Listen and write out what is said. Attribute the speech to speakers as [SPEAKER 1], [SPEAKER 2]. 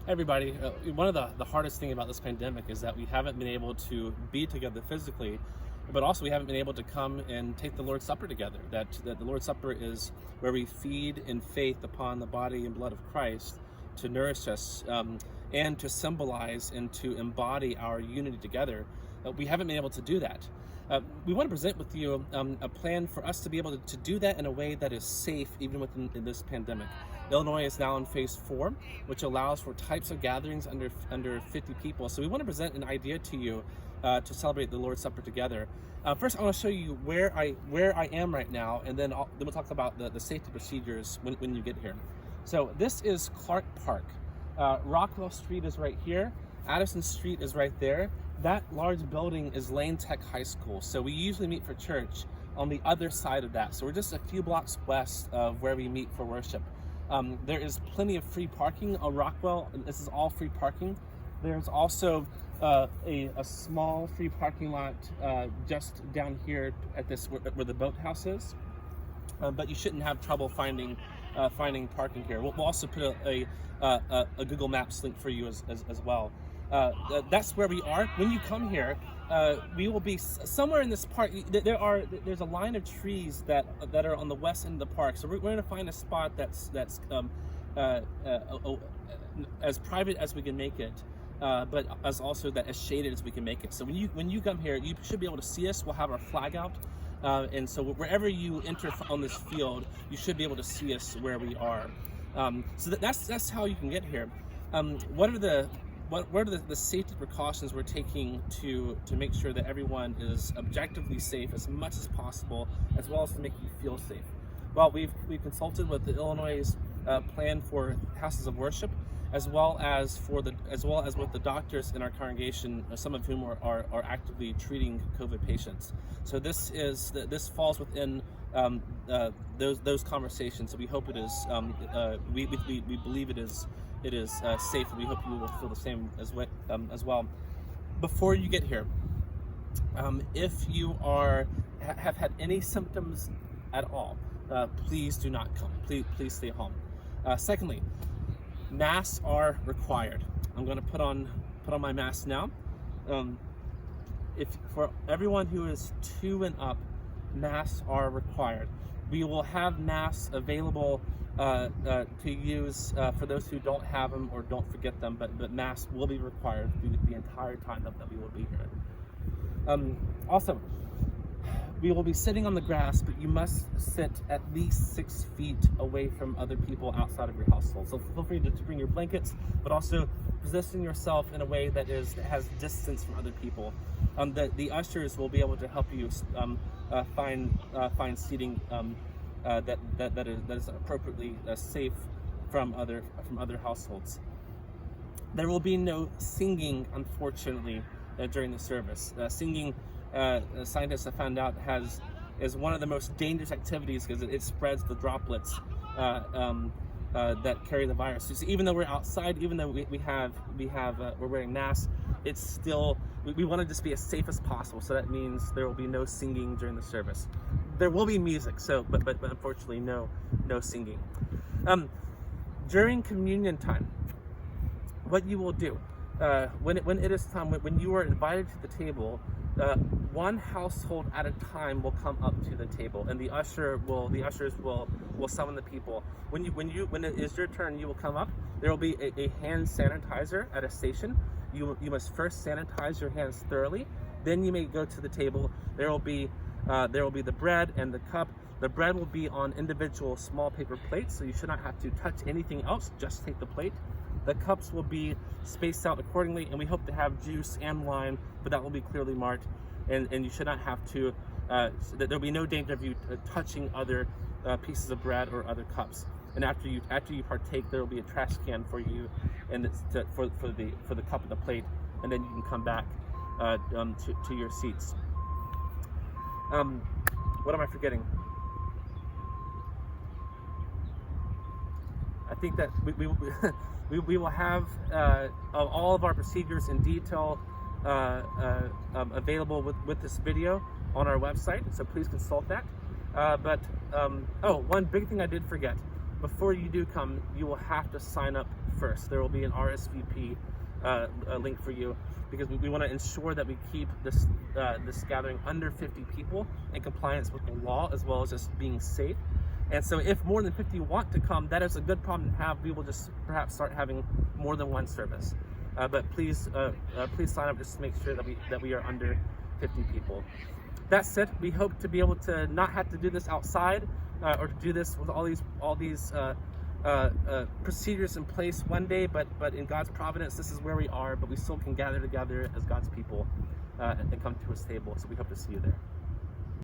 [SPEAKER 1] Everybody, one of the hardest thing about this pandemic is that we haven't been able to be together physically, but also we haven't been able to come and take the Lord's Supper together. That the Lord's Supper is where we feed in faith upon the body and blood of Christ to nourish us, and to symbolize and to embody our unity together. We haven't been able to do that. We want to present with you a plan for us to be able to do that in a way that is safe even within in this pandemic. Illinois is now in phase 4, which allows for types of gatherings under 50 people. So we want to present an idea to you to celebrate the Lord's Supper together. First, I want to show you where I am right now, and then we'll talk about the safety procedures when you get here. So this is Clark Park. Rockwell Street is right here. Addison Street is right there. That large building is Lane Tech High School. So we usually meet for church on the other side of that. So we're just a few blocks west of where we meet for worship. There is plenty of free parking on Rockwell. This is all free parking. There's also a small free parking lot just down here at this where the boathouse is. But you shouldn't have trouble finding parking here. We'll also put a Google Maps link for you as well. That's where we are. When you come here, we will be somewhere in this park. There's a line of trees that are on the west end of the park. So we're going to find a spot that's as private as we can make it, but as shaded as we can make it. So when you come here, you should be able to see us. We'll have our flag out, and so wherever you enter on this field, you should be able to see us where we are. So that's how you can get here. What are the safety precautions we're taking to make sure that everyone is objectively safe as much as possible, as well as to make you feel safe? Well, we've consulted with the Illinois plan for houses of worship, as well as with the doctors in our congregation, some of whom are actively treating COVID patients. So this falls within those conversations. So we hope it is. We believe it is safe, and we hope you will feel the same as well. Before you get here, if you have had any symptoms at all, please do not come. Please stay home. Secondly, masks are required. I'm going to put on my mask now. If for everyone who is 2 and up, masks are required. We will have masks available to use for those who don't have them or don't forget them, but masks will be required through the entire time that we will be here. Also, we will be sitting on the grass, but you must sit at least 6 feet away from other people outside of your household. So feel free to bring your blankets, but also position yourself in a way that has distance from other people. The ushers will be able to help you find seating that is appropriately safe from other households. There will be no singing, unfortunately, during the service. Singing, scientists have found out, is one of the most dangerous activities because it spreads the droplets that carry the virus. So even though we're outside, even though we're wearing masks, it's still, we want to just be as safe as possible. So that means there will be no singing during the service. There will be music, but unfortunately no singing. During communion time, what you will do when it is time, when you are invited to the table, one household at a time will come up to the table, and the ushers will summon the people. When it is your turn, you will come up. There will be a hand sanitizer at a station. You must first sanitize your hands thoroughly. Then you may go to the table. There will be the bread and the cup. The bread will be on individual small paper plates, so you should not have to touch anything else. Just take the plate. The cups will be spaced out accordingly, and we hope to have juice and wine, but that will be clearly marked. And you should not have to. There'll be no danger of you touching other pieces of bread or other cups. And after you partake, there will be a trash can for you, and for the cup and the plate, and then you can come back to your seats. What am I forgetting? I think that we will have all of our procedures in detail available with this video on our website, so please consult that. One big thing I did forget. before you do come, you will have to sign up first. There will be an RSVP link for you, because we want to ensure that we keep this gathering under 50 people in compliance with the law, as well as just being safe. And so if more than 50 want to come, that is a good problem to have. We will just perhaps start having more than one service. But please sign up just to make sure that we are under 50 people. That said, we hope to be able to not have to do this outside, or to do this with all these procedures in place one day, but in God's providence, this is where we are, but we still can gather together as God's people and come to his table. So we hope to see you there.